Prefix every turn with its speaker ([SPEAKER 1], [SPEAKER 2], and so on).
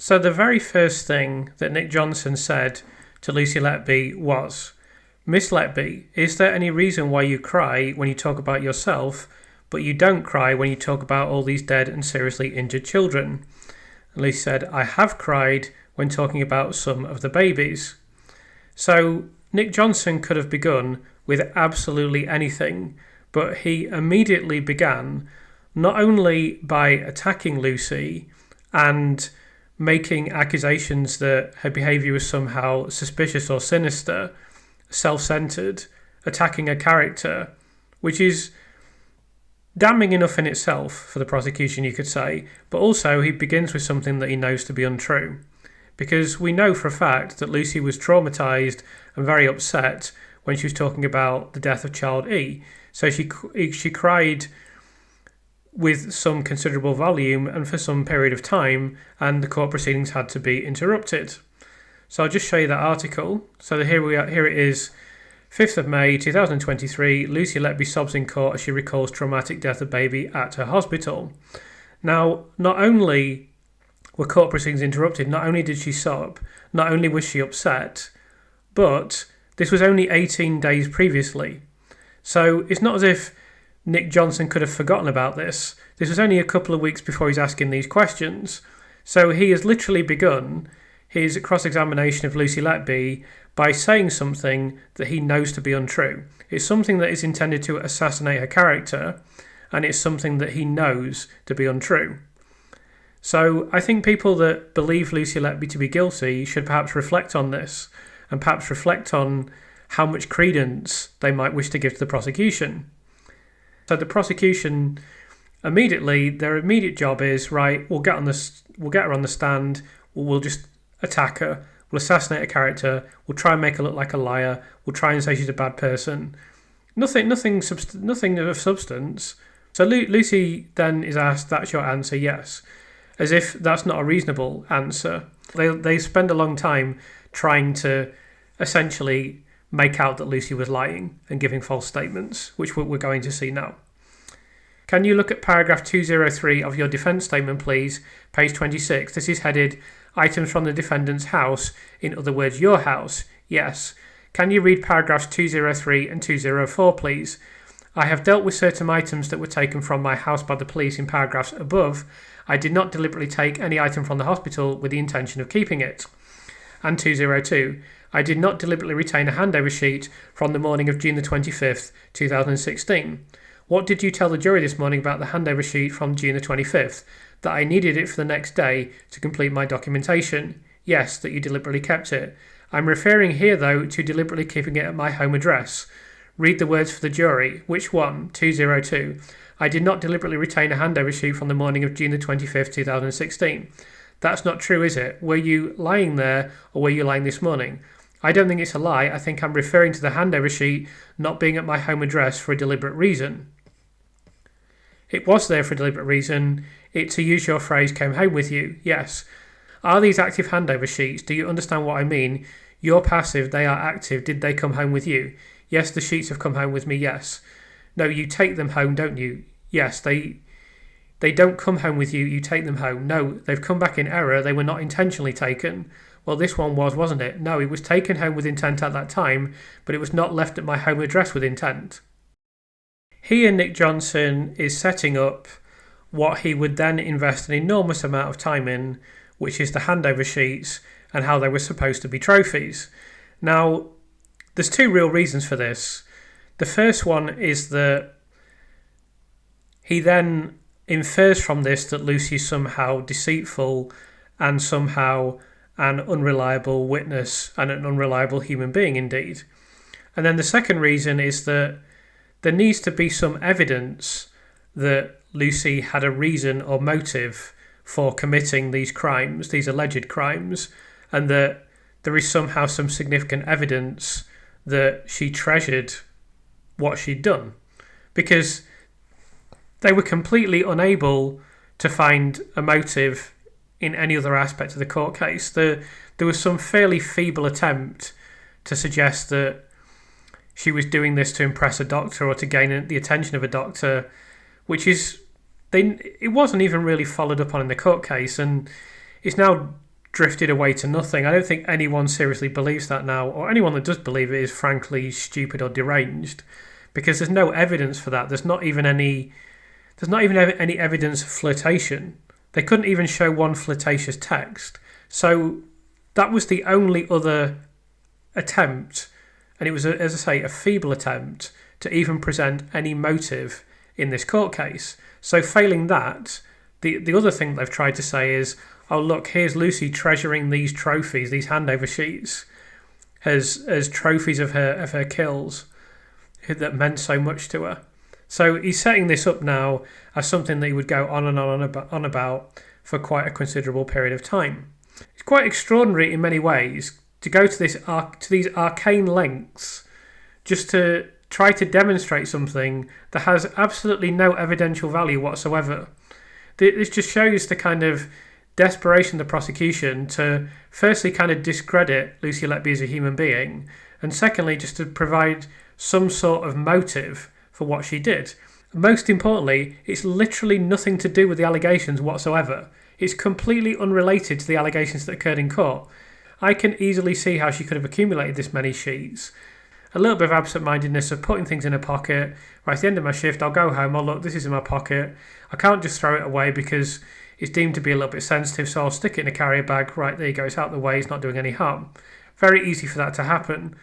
[SPEAKER 1] So the very first thing that Nick Johnson said to Lucy Letby was, "Miss Letby, is there any reason why you cry when you talk about yourself, but you don't cry when you talk about all these dead and seriously injured children?" And Lucy said, "I have cried when talking about some of the babies." So Nick Johnson could have begun with absolutely anything, but he immediately began not only by attacking Lucy and making accusations that her behaviour was somehow suspicious or sinister, self-centred, attacking her character, which is damning enough in itself for the prosecution, you could say, but also he begins with something that he knows to be untrue. Because we know for a fact that Lucy was traumatised and very upset when she was talking about the death of child E. So she cried with some considerable volume and for some period of time, and the court proceedings had to be interrupted. So I'll just show you that article. So here we are. Here it is, 5th of May 2023. Lucy Letby sobs in court as she recalls traumatic death of baby at her hospital. Now, not only were court proceedings interrupted, not only did she sob, not only was she upset, but this was only 18 days previously. So it's not as if Nick Johnson could have forgotten about this. This was only a couple of weeks before he's asking these questions. So he has literally begun his cross-examination of Lucy Letby by saying something that he knows to be untrue. It's something that is intended to assassinate her character, and it's something that he knows to be untrue. So I think people that believe Lucy Letby to be guilty should perhaps reflect on this, and perhaps reflect on how much credence they might wish to give to the prosecution. So the prosecution immediately, their immediate job is, right, we'll get her on the stand, we'll just attack her, we'll assassinate her character, we'll try and make her look like a liar, we'll try and say she's a bad person. Nothing of substance. So Lucy then is asked, "That's your answer?" Yes. As if that's not a reasonable answer. They spend a long time trying to essentially make out that Lucy was lying and giving false statements, which we're going to see now. Can you look at paragraph 203 of your defence statement, please? Page 26. This is headed items from the defendant's house, in other words, your house. Yes. Can you read paragraphs 203 and 204, please? I have dealt with certain items that were taken from my house by the police in paragraphs above. I did not deliberately take any item from the hospital with the intention of keeping it. And 202. I did not deliberately retain a handover sheet from the morning of June the 25th, 2016. What did you tell the jury this morning about the handover sheet from June the 25th? That I needed it for the next day to complete my documentation. Yes, that you deliberately kept it. I'm referring here, though, to deliberately keeping it at my home address. Read the words for the jury. Which one? 202. I did not deliberately retain a handover sheet from the morning of June the 25th, 2016. That's not true, is it? Were you lying there, or were you lying this morning? I don't think it's a lie. I think I'm referring to the handover sheet not being at my home address for a deliberate reason. It was there for a deliberate reason. It, to use your phrase, came home with you. Yes. Are these active handover sheets? Do you understand what I mean? You're passive, they are active. Did they come home with you? Yes, the sheets have come home with me, yes. No, you take them home, don't you? Yes, they don't come home with you, you take them home. No, they've come back in error, they were not intentionally taken. Well, this one was, wasn't it? No, it was taken home with intent at that time, but it was not left at my home address with intent. Here, Nick Johnson is setting up what he would then invest an enormous amount of time in, which is the handover sheets and how they were supposed to be trophies. Now, there's two real reasons for this. The first one is that he then infers from this that Lucy's somehow deceitful and somehow an unreliable witness and an unreliable human being indeed. And then the second reason is that there needs to be some evidence that Lucy had a reason or motive for committing these crimes, these alleged crimes, and that there is somehow some significant evidence that she treasured what she'd done. Because they were completely unable to find a motive in any other aspect of the court case. There was some fairly feeble attempt to suggest that she was doing this to impress a doctor or to gain the attention of a doctor, it wasn't even really followed up on in the court case, and it's now drifted away to nothing. I don't think anyone seriously believes that now, or anyone that does believe it is frankly stupid or deranged, because there's no evidence for that. There's not even any evidence of flirtation. They couldn't even show one flirtatious text. So that was the only other attempt, and it was, as I say, a feeble attempt to even present any motive in this court case. So failing that, the other thing they've tried to say is, oh look, here's Lucy treasuring these trophies, these handover sheets, as trophies of her kills that meant so much to her. So he's setting this up now as something that he would go on and on about for quite a considerable period of time. It's quite extraordinary in many ways to go to these arcane lengths just to try to demonstrate something that has absolutely no evidential value whatsoever. This just shows the kind of desperation of the prosecution to firstly kind of discredit Lucy Letby as a human being, and secondly just to provide some sort of motive for what she did. Most importantly, it's literally nothing to do with the allegations whatsoever. It's completely unrelated to the allegations that occurred in court. I can easily see how she could have accumulated this many sheets. A little bit of absent-mindedness of putting things in her pocket. Right, at the end of my shift, I'll go home. Oh, look, this is in my pocket. I can't just throw it away because it's deemed to be a little bit sensitive, so I'll stick it in a carrier bag. Right, there you go. It's out of the way. It's not doing any harm. Very easy for that to happen.